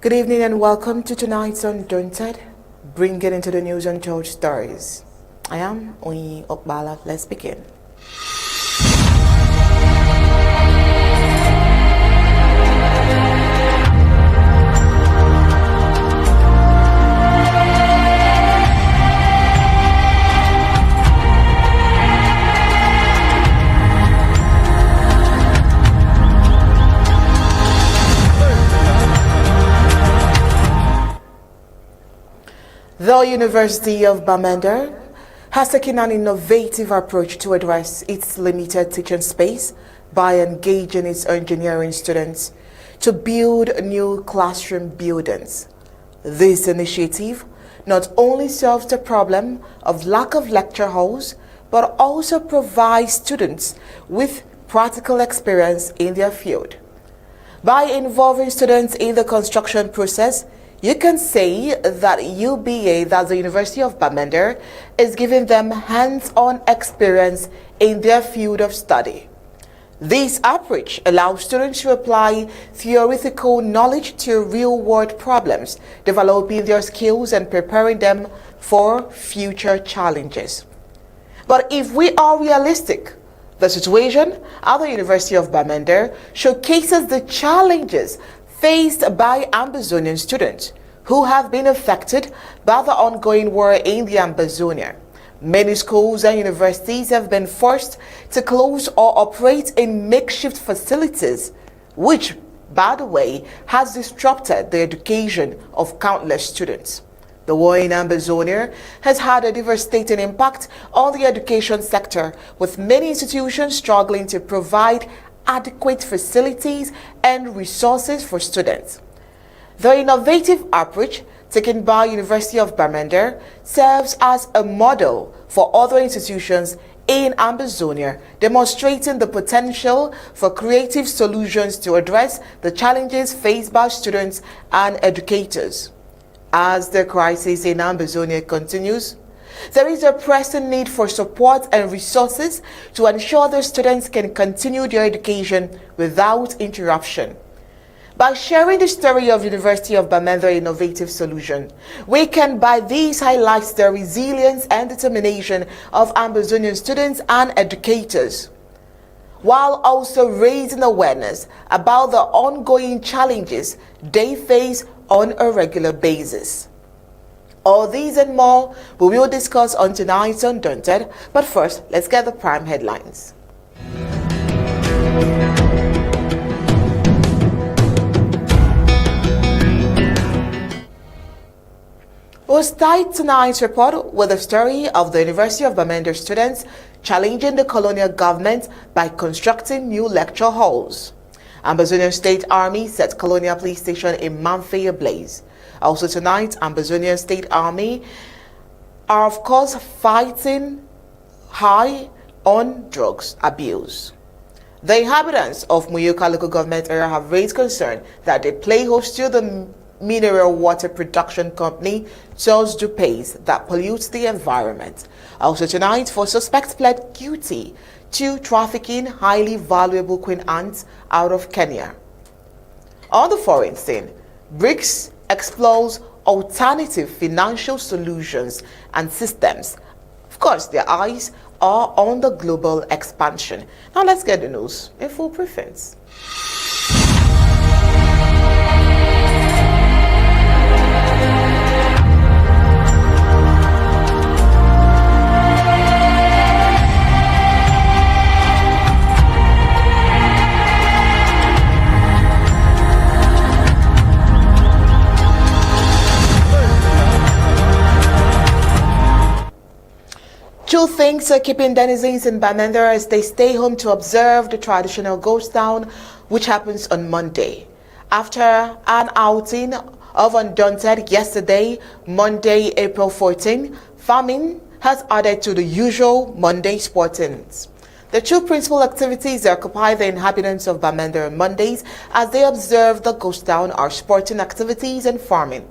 Good evening and welcome to tonight's Undaunted, bringing into the news untold stories. I am Muyuka. Let's begin. The University of Bamenda has taken an innovative approach to address its limited teaching space by engaging its engineering students to build new classroom buildings. This initiative not only solves the problem of lack of lecture halls, but also provides students with practical experience in their field. By involving students in the construction process, you can say that UBA, that's the University of Bamenda, is giving them hands-on experience in their field of study. This approach allows students to apply theoretical knowledge to real-world problems, developing their skills and preparing them for future challenges. But if we are realistic, the situation at the University of Bamenda showcases the challenges faced by Ambazonian students who have been affected by the ongoing war in the Ambazonia. Many schools and universities have been forced to close or operate in makeshift facilities, which, by the way, has disrupted the education of countless students. The war in Ambazonia has had a devastating impact on the education sector, with many institutions struggling to provide adequate facilities and resources for students. The innovative approach taken by University of Bamenda serves as a model for other institutions in Ambazonia, demonstrating the potential for creative solutions to address the challenges faced by students and educators. As the crisis in Ambazonia continues, there is a pressing need for support and resources to ensure the students can continue their education without interruption. By sharing the story of University of Bamenda innovative solution, we can by these highlight the resilience and determination of Ambazonian students and educators, while also raising awareness about the ongoing challenges they face on a regular basis. All these and more we will discuss on tonight's Undaunted, but first, let's get the prime headlines. We'll start tonight's report with the story of the University of Bamenda students challenging the colonial government by constructing new lecture halls. Ambazonia State Army set Colonial Police Station in Mamfe ablaze. Also tonight, Ambazonia State Army are of course fighting high on drugs abuse. The inhabitants of Muyuka local government area have raised concern that they play host to the mineral water production company Charles Dupays that pollutes the environment. Also tonight, 4 suspects pled guilty to trafficking highly valuable queen ants out of Kenya. On the foreign scene, BRICS explores alternative financial solutions and systems. Of course, their eyes are on the global expansion. Now let's get the news in full preference. Two things are keeping denizens in Bamenda as they stay home to observe the traditional ghost town, which happens on Monday. After an outing of Undaunted yesterday, Monday, April 14, farming has added to the usual Monday sportings. The two principal activities that occupy the inhabitants of Bamenda on Mondays as they observe the ghost town are sporting activities and farming.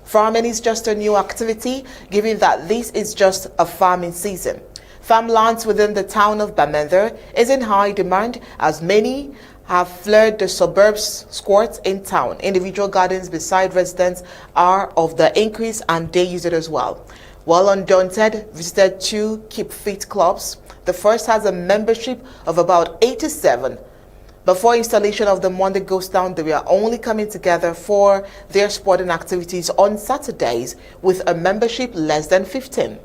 Farming is just a new activity, given that this is just a farming season. Farmlands within the town of Bamenda is in high demand as many have flooded the suburbs squats in town. Individual gardens beside residents are of the increase and they use it as well. While Undaunted visited 2 Keep Fit clubs, the first has a membership of about 87. Before installation of the Monday Ghost Town, they were only coming together for their sporting activities on Saturdays with a membership less than 15.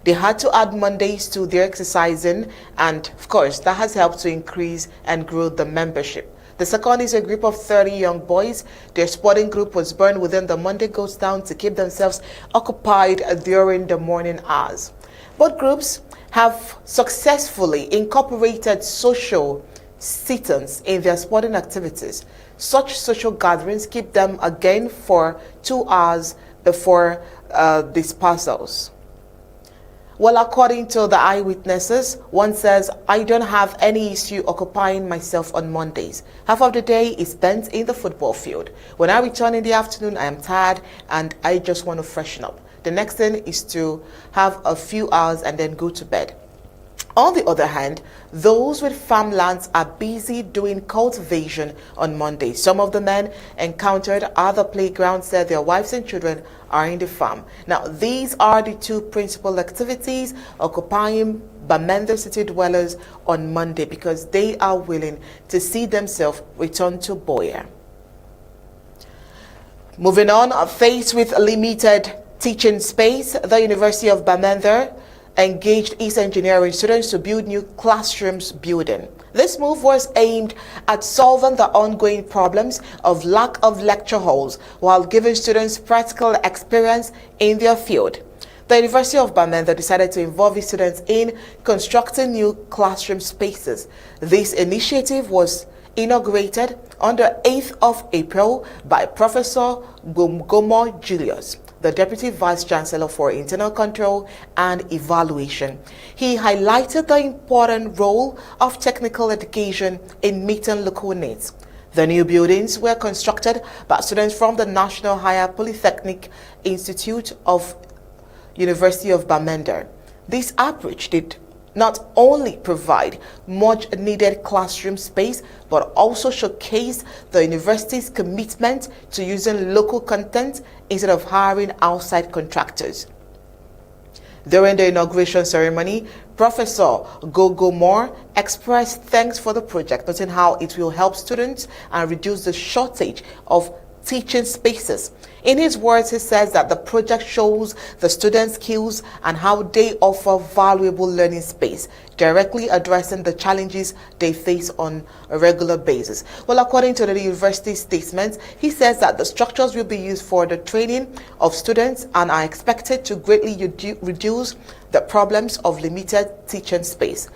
They had to add Mondays to their exercising, and of course that has helped to increase and grow the membership. The second is a group of 30 young boys. Their sporting group was born within the Monday Ghost Town to keep themselves occupied during the morning hours. Both groups have successfully incorporated social sit-ins in their sporting activities. Such social gatherings keep them again for 2 hours before dispersals. Well, according to the eyewitnesses, one says, "I don't have any issue occupying myself on Mondays. Half of the day is spent in the football field. When I return in the afternoon, I am tired and I just want to freshen up. The next thing is to have a few hours and then go to bed." On the other hand, those with farmlands are busy doing cultivation on Monday. Some of the men encountered at the playground said their wives and children are in the farm. Now, these are the 2 principal activities occupying Bamenda city dwellers on Monday because they are willing to see themselves return to Boya. Moving on, faced with limited teaching space, the University of Bamenda engaged its engineering students to build new classrooms building. This move was aimed at solving the ongoing problems of lack of lecture halls while giving students practical experience in their field. The University of Bamenda decided to involve its students in constructing new classroom spaces. This initiative was inaugurated on the 8th of April by Professor Gomo Julius, the Deputy Vice Chancellor for Internal Control and Evaluation. He highlighted the important role of technical education in meeting local needs. The new buildings were constructed by students from the National Higher Polytechnic Institute of University of Bamenda. This approach did not only provide much needed classroom space, but also showcase the university's commitment to using local content instead of hiring outside contractors. During the inauguration ceremony, Professor Gogo Moore expressed thanks for the project, noting how it will help students and reduce the shortage of teaching spaces. In his words, he says that the project shows the students' skills and how they offer valuable learning space, directly addressing the challenges they face on a regular basis. Well, according to the university statement, he says that the structures will be used for the training of students and are expected to greatly reduce the problems of limited teaching space.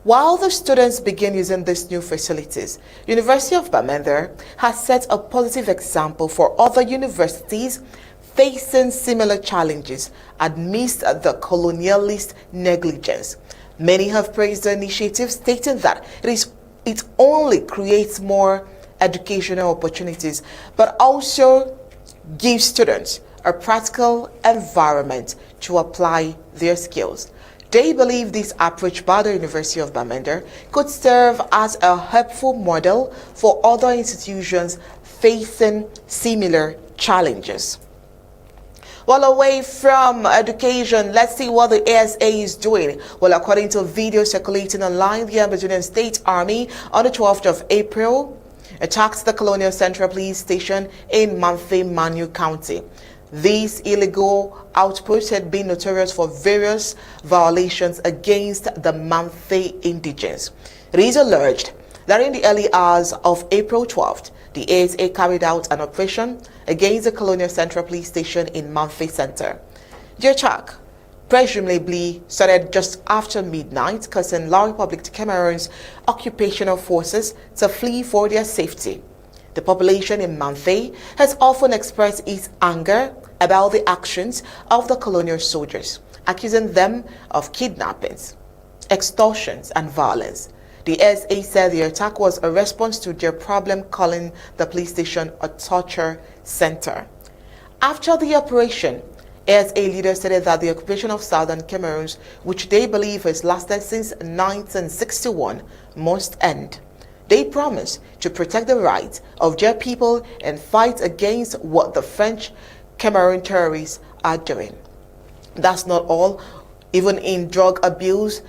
While the students begin using these new facilities, University of Bamenda has set a positive example for other universities facing similar challenges amidst the colonialist negligence. Many have praised the initiative, stating that it only creates more educational opportunities, but also gives students a practical environment to apply their skills. They believe this approach by the University of Bamenda could serve as a helpful model for other institutions facing similar challenges. Well, away from education, let's see what the ASA is doing. Well, according to video circulating online, the Ambazonia State Army on the 12th of April attacked the Colonial Central Police Station in Mamfe, Manu County. These illegal outposts had been notorious for various violations against the Mamfe indigents. It is alleged that in the early hours of April 12th, the ASA carried out an operation against the Colonial Central Police Station in Mamfe Center. The attack presumably started just after midnight, causing allowing public to Cameroon's occupational forces to flee for their safety. The population in Mamfe has often expressed its anger about the actions of the colonial soldiers, accusing them of kidnappings, extortions, and violence. The SA said the attack was a response to their problem, calling the police station a torture center. After the operation, ASA leaders stated that the occupation of southern Cameroon, which they believe has lasted since 1961, must end. They promise to protect the rights of their people and fight against what the French Cameroon terrorists are doing. That's not all. Even in drug abuse,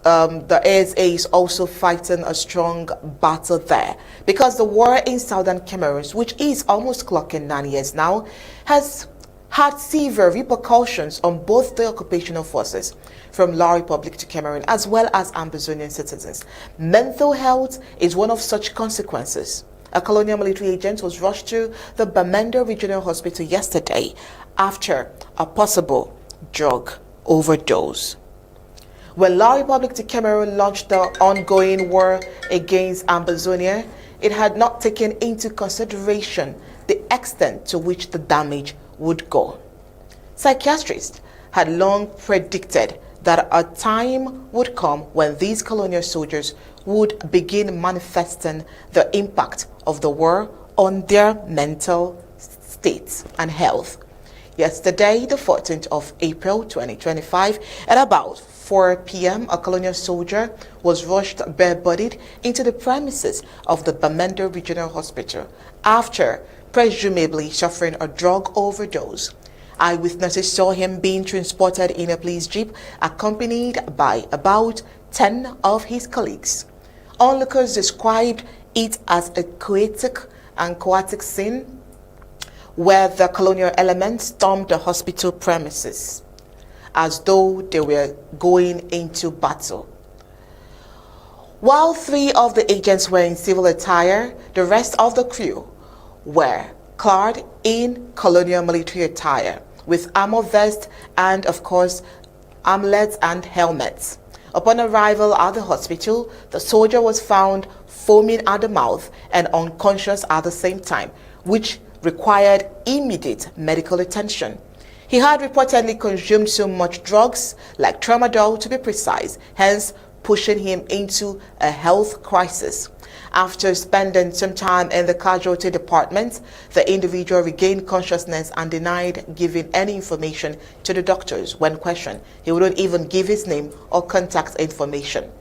the ASA is also fighting a strong battle there, because the war in southern Cameroon, which is almost clocking 9 years now, has had severe repercussions on both the occupational forces from La Republic to Cameroon, as well as Ambazonian citizens. Mental health is one of such consequences. A colonial military agent was rushed to the Bamenda Regional Hospital yesterday after a possible drug overdose. When La Republic to Cameroon launched the ongoing war against Ambazonia, it had not taken into consideration the extent to which the damage would go. Psychiatrists had long predicted that a time would come when these colonial soldiers would begin manifesting the impact of the war on their mental states and health. Yesterday, the 14th of April 2025, at about 4 p.m., a colonial soldier was rushed bare-bodied into the premises of the Bamenda Regional Hospital after presumably suffering a drug overdose. Eyewitnesses saw him being transported in a police jeep accompanied by about 10 of his colleagues. Onlookers described it as a chaotic scene where the colonial elements stormed the hospital premises as though they were going into battle. While 3 of the agents were in civil attire, the rest of the crew were clad in colonial military attire with armor vests and, of course, armlets and helmets. Upon arrival at the hospital, the soldier was found foaming at the mouth and unconscious at the same time, which required immediate medical attention. He had reportedly consumed so much drugs, like tramadol to be precise, hence pushing him into a health crisis. After spending some time in the casualty department, the individual regained consciousness and denied giving any information to the doctors. When questioned, he wouldn't even give his name or contact information.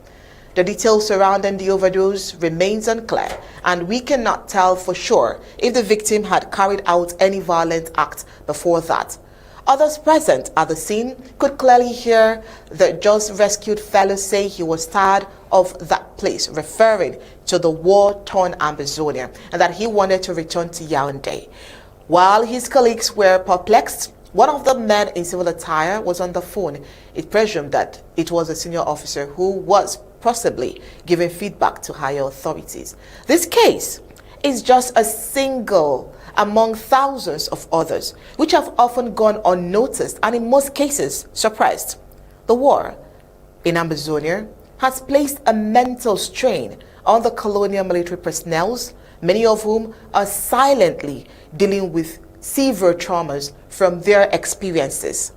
The details surrounding the overdose remains unclear, and we cannot tell for sure if the victim had carried out any violent act before that. Others present at the scene could clearly hear the just rescued fellow say he was tired of that place, referring to the war-torn Ambazonia, and that he wanted to return to Yaoundé. While his colleagues were perplexed, one of the men in civil attire was on the phone. It presumed that it was a senior officer who was possibly giving feedback to higher authorities. This case is just a single among thousands of others, which have often gone unnoticed and in most cases suppressed. The war in Ambazonia has placed a mental strain on the colonial military personnel, many of whom are silently dealing with severe traumas from their experiences.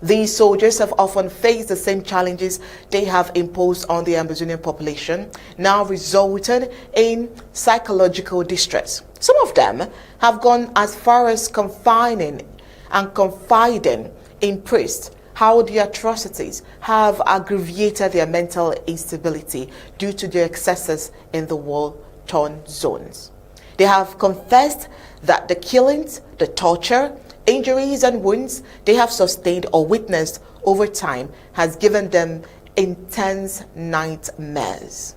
These soldiers have often faced the same challenges they have imposed on the Ambazonian population, now resulting in psychological distress. Some of them have gone as far as confining and confiding in priests how the atrocities have aggravated their mental instability due to their excesses in the war-torn zones. They have confessed that the killings, the torture, injuries and wounds they have sustained or witnessed over time has given them intense nightmares.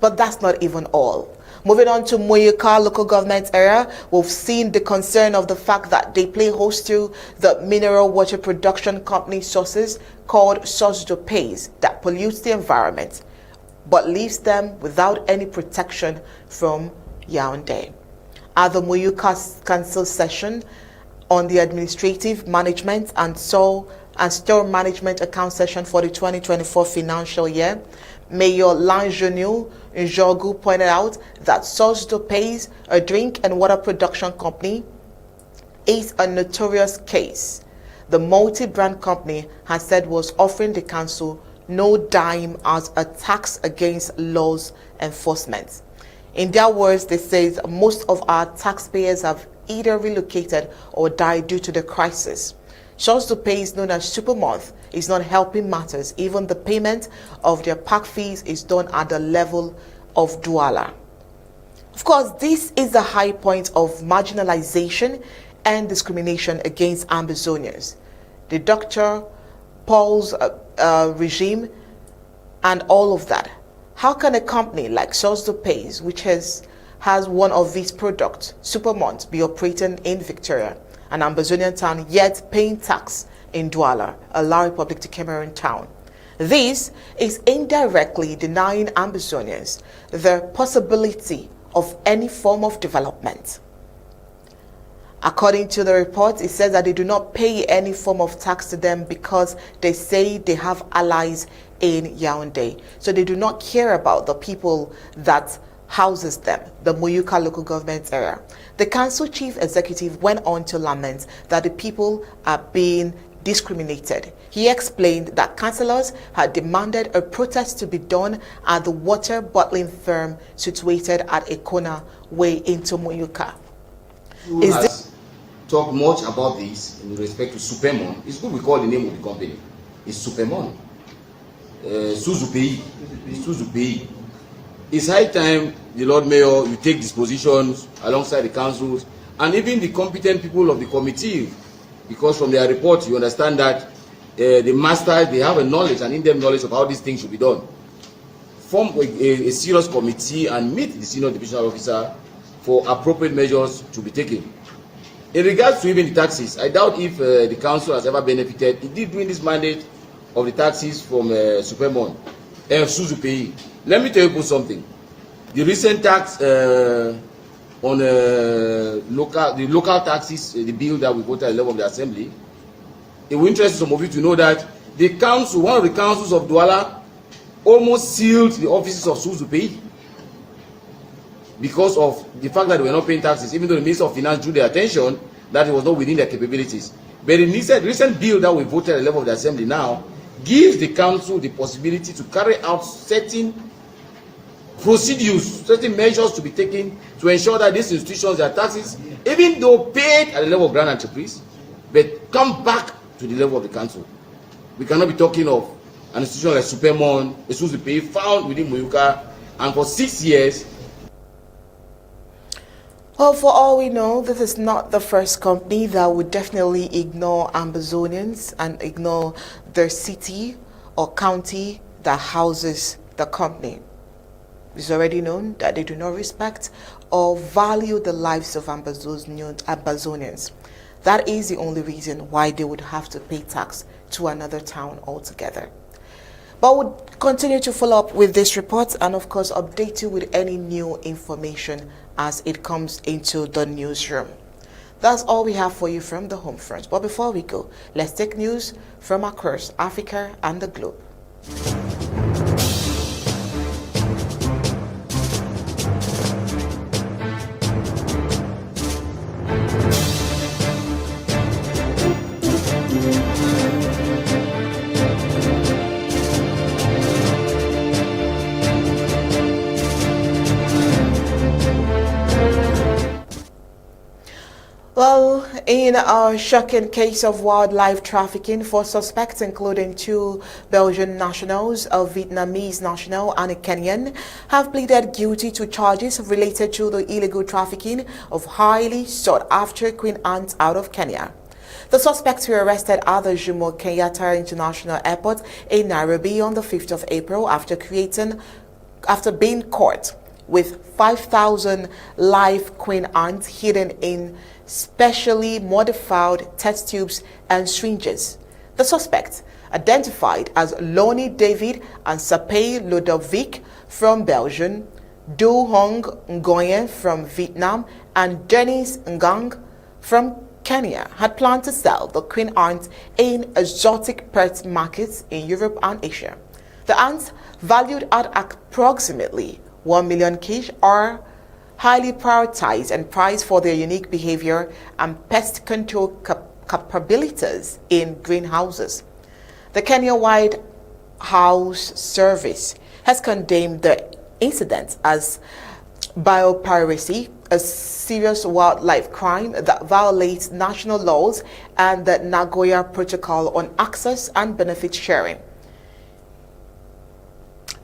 But that's not even all. Moving on to Muyuka local government area, we've seen the concern of the fact that they play host to the mineral water production company sources called source de pays that pollutes the environment, but leaves them without any protection from Yaoundé. At the Muyuka Council session on the Administrative Management and Store Management Account session for the 2024 financial year, Mayor Lanjonu Njogu pointed out that Source de Pays, a drink and water production company, is a notorious case. The multi-brand company has said was offering the council no dime as a tax against laws enforcement. In their words, they say most of our taxpayers have either relocated or died due to the crisis. Source de Pays, known as Supermonth, is not helping matters. Even the payment of their park fees is done at the level of Douala. Of course, this is the high point of marginalization and discrimination against Ambazonians. The Dr. Paul's regime and all of that. How can a company like Pays, which has one of its products, Supermont, be operating in Victoria, an Ambazonian town, yet paying tax in Douala, a La Republic to Cameroon town? This is indirectly denying Ambazonians the possibility of any form of development. According to the report, it says that they do not pay any form of tax to them because they say they have allies in Yaoundé. So they do not care about the people that houses them, the Muyuka local government area. The council chief executive went on to lament that the people are being discriminated. He explained that councillors had demanded a protest to be done at the water bottling firm situated at Ekona way into Muyuka. Is this talk much about this in respect to Supermon? It's good we call the name of the company. It's Supermon. Suzupei. It's high time the Lord Mayor, you take dispositions alongside the councils and even the competent people of the committee, because from their report you understand that the masters, they have a knowledge, an in-depth knowledge of how these things should be done. Form a serious committee and meet the senior divisional officer for appropriate measures to be taken. In regards to even the taxes, I doubt if the council has ever benefited. It did during this mandate of the taxes from Supermon and Suzupei. Let me tell you something. The recent tax on the local taxes, the bill that we voted at the level of the assembly, it will interest some of you to know that the council, one of the councils of Douala, almost sealed the offices of Suzupei because of the fact that they were not paying taxes, even though the Minister of Finance drew their attention that it was not within their capabilities. But the recent bill that we voted at the level of the assembly now gives the council the possibility to carry out certain procedures, certain measures to be taken to ensure that these institutions, their taxes, even though paid at the level of grand entreprise, but come back to the level of the council. We cannot be talking of an institution like Supermon, a Suzupei found within Muyuka, and for 6 years. Well, for all we know, this is not the first company that would definitely ignore Ambazonians and ignore their city or county that houses the company. It's already known that they do not respect or value the lives of Ambazonians. That is the only reason why they would have to pay tax to another town altogether. But we'll continue to follow up with this report and of course update you with any new information as it comes into the newsroom. That's all we have for you from the home front. But before we go, let's take news from across Africa and the globe. Well, in a shocking case of wildlife trafficking, 4 suspects, including 2 Belgian nationals, a Vietnamese national and a Kenyan, have pleaded guilty to charges related to the illegal trafficking of highly sought-after queen ants out of Kenya. The suspects were arrested at the Jomo Kenyatta International Airport in Nairobi on the 5th of April after being caught with 5,000 live queen ants hidden in specially modified test tubes and syringes. The suspects, identified as Lonnie David and Sapei Ludovic from Belgium, Du Hong Ngoyen from Vietnam, and Dennis Ngang from Kenya, had planned to sell the queen ants in exotic pet markets in Europe and Asia. The ants, valued at approximately 1 million cash, are highly prioritized and prized for their unique behavior and pest control capabilities in greenhouses. The Kenya White House Service has condemned the incident as biopiracy, a serious wildlife crime that violates national laws and the Nagoya Protocol on Access and Benefit Sharing.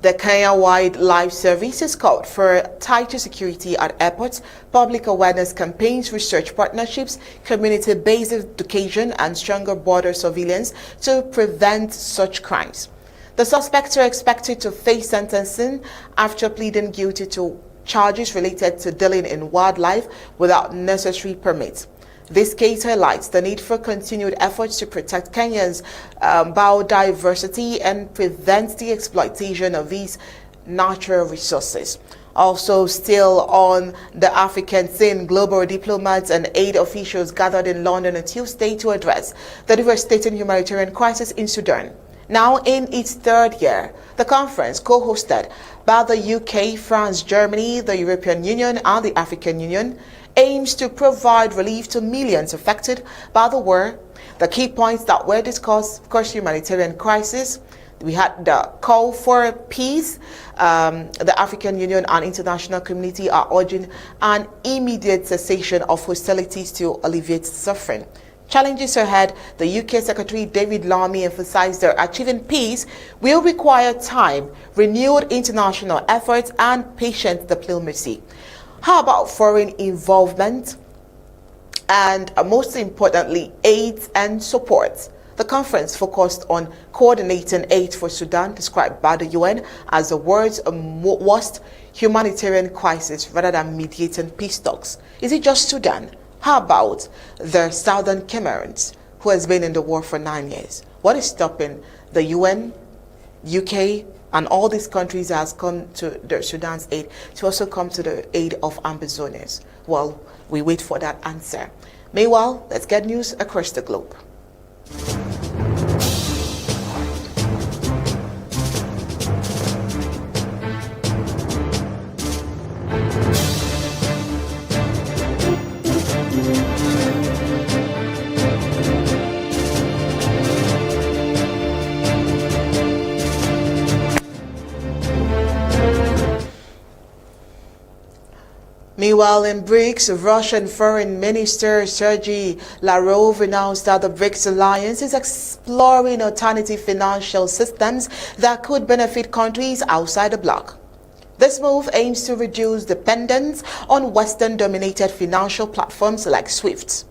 The Kenya-wide Life Service has called for tighter security at airports, public awareness campaigns, research partnerships, community-based education, and stronger border surveillance to prevent such crimes. The suspects are expected to face sentencing after pleading guilty to charges related to dealing in wildlife without necessary permits. This case highlights the need for continued efforts to protect Kenya's biodiversity and prevent the exploitation of these natural resources. Also, still on the African scene, global diplomats and aid officials gathered in London on Tuesday to address the devastating humanitarian crisis in Sudan. Now in its third year, the conference, co-hosted by the UK, France, Germany, the European Union, and the African Union, aims to provide relief to millions affected by the war. The key points that were discussed, of course, humanitarian crisis. We had the call for peace. The African Union and international community are urging an immediate cessation of hostilities to alleviate suffering. Challenges ahead, the UK Secretary David Lammy emphasized that achieving peace will require time, renewed international efforts, and patient diplomacy. How about foreign involvement and, most importantly, aid and support? The conference focused on coordinating aid for Sudan, described by the UN as the world's worst humanitarian crisis rather than mediating peace talks. Is it just Sudan? How about the southern Cameroons, who has been in the war for 9 years? What is stopping the UN, UK, and all these countries that has come to the Sudan's aid to also come to the aid of Ambazonians? Well, we wait for that answer. Meanwhile, let's get news across the globe. Meanwhile, in BRICS, Russian Foreign Minister Sergei Lavrov announced that the BRICS alliance is exploring alternative financial systems that could benefit countries outside the bloc. This move aims to reduce dependence on Western-dominated financial platforms like SWIFT.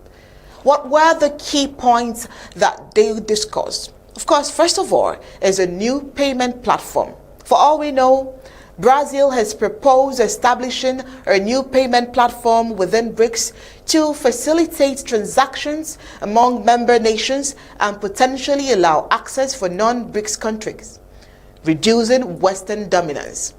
What were the key points that they discussed? Of course, first of all, is a new payment platform. For all we know, Brazil has proposed establishing a new payment platform within BRICS to facilitate transactions among member nations and potentially allow access for non-BRICS countries, reducing Western dominance.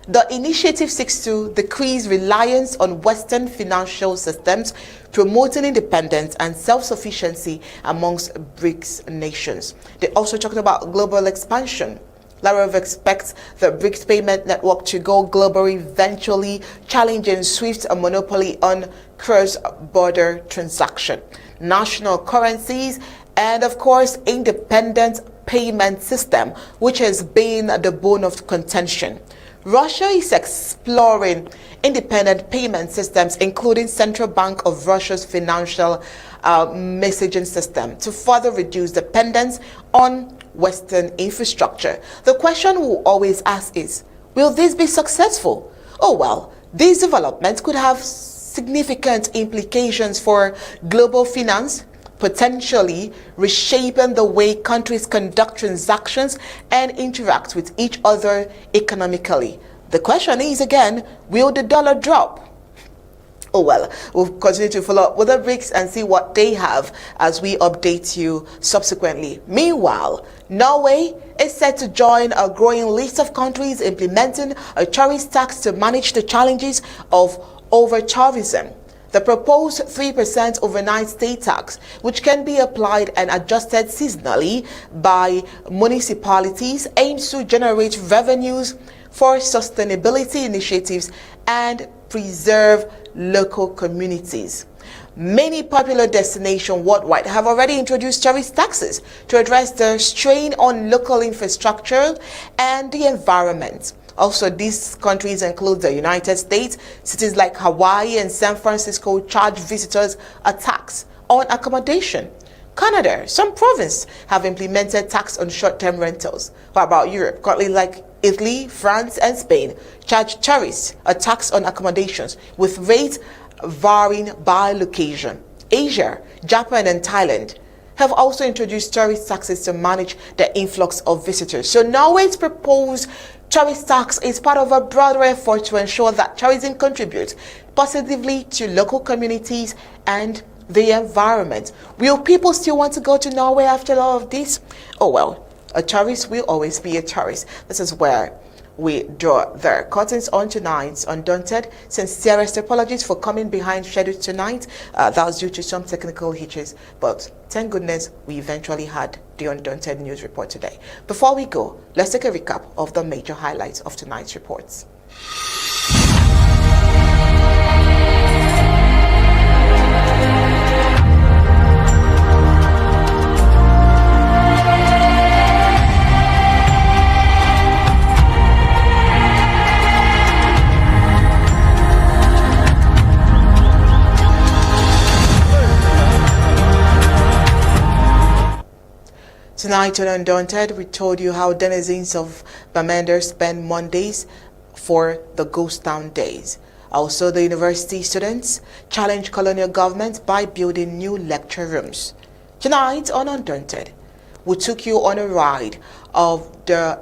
The initiative seeks to decrease reliance on Western financial systems, promoting independence and self-sufficiency amongst BRICS nations. They also talked about global expansion. Lavrov expects the BRICS payment network to go global, eventually challenging SWIFT's monopoly on cross-border transaction, national currencies, and of course, independent payment system, which has been the bone of contention. Russia is exploring independent payment systems, including Central Bank of Russia's financial messaging system, to further reduce dependence on Western infrastructure. The question we'll always ask is, will this be successful? Oh well, these developments could have significant implications for global finance, potentially reshaping the way countries conduct transactions and interact with each other economically. The question is again, will the dollar drop? Oh well, we'll continue to follow up with the BRICS and see what they have as we update you subsequently. Meanwhile, Norway is set to join a growing list of countries implementing a tourist tax to manage the challenges of over-tourism. The proposed 3% overnight stay tax, which can be applied and adjusted seasonally by municipalities, aims to generate revenues for sustainability initiatives and preserve local communities. Many popular destinations worldwide have already introduced tourist taxes to address the strain on local infrastructure and the environment. Also, these countries include the United States. Cities like Hawaii and San Francisco charge visitors a tax on accommodation. Canada, some provinces have implemented tax on short-term rentals. What about Europe? Countries like Italy, France, and Spain charge tourists a tax on accommodations with rates varying by location. Asia, Japan, and Thailand have also introduced tourist taxes to manage the influx of visitors. So Norway's proposed tourist tax is part of a broader effort to ensure that tourism contributes positively to local communities and the environment. Will people still want to go to Norway after all of this? Oh well, a tourist will always be a tourist. This is where we draw the curtains on tonight's Undaunted. Sincerest apologies for coming behind schedule tonight. That was due to some technical hitches, but thank goodness we eventually had the Undaunted news report today. Before we go, let's take a recap of the major highlights of tonight's reports. Tonight on Undaunted, we told you how denizens of Bamenda spend Mondays for the Ghost Town Days. Also, the university students challenge colonial government by building new lecture rooms. Tonight on Undaunted, we took you on a ride of the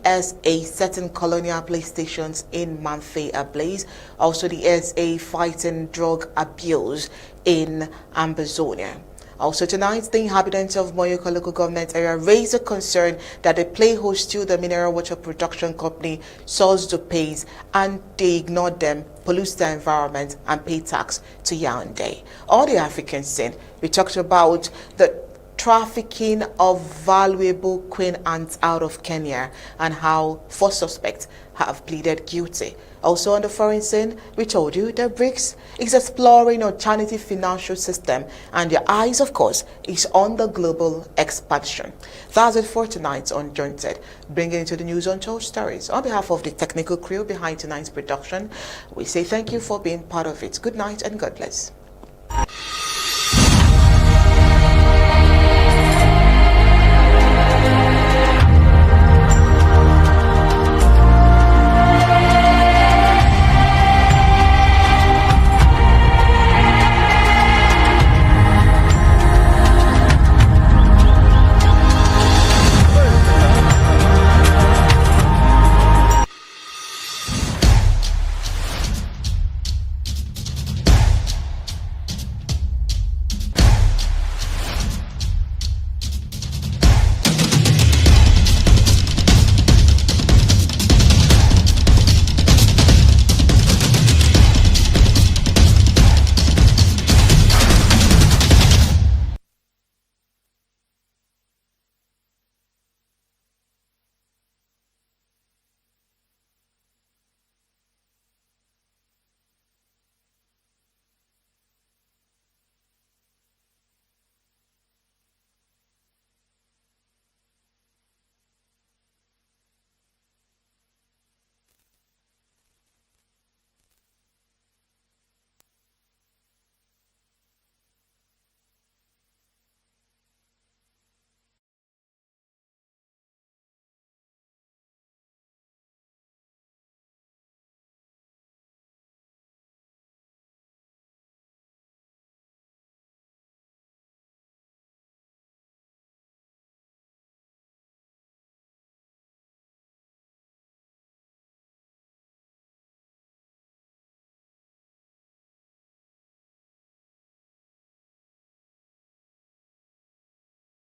ASA setting colonial police stations in Mamfe, Ablaze. Also, the SA fighting drug abuse in Ambazonia. Also tonight, the inhabitants of Muyuka local government area raised a concern that the play host to the mineral water production company sells the pays and they ignored them, pollutes the environment and pay tax to Yaoundé. On the African scene, we talked about the trafficking of valuable queen ants out of Kenya and how 4 suspects have pleaded guilty. Also on the foreign scene, we told you that BRICS is exploring alternative financial system and their eyes, of course, is on the global expansion. That's it for tonight's Undaunted. Bringing into the news untold stories. On behalf of the technical crew behind tonight's production, we say thank you for being part of it. Good night and God bless.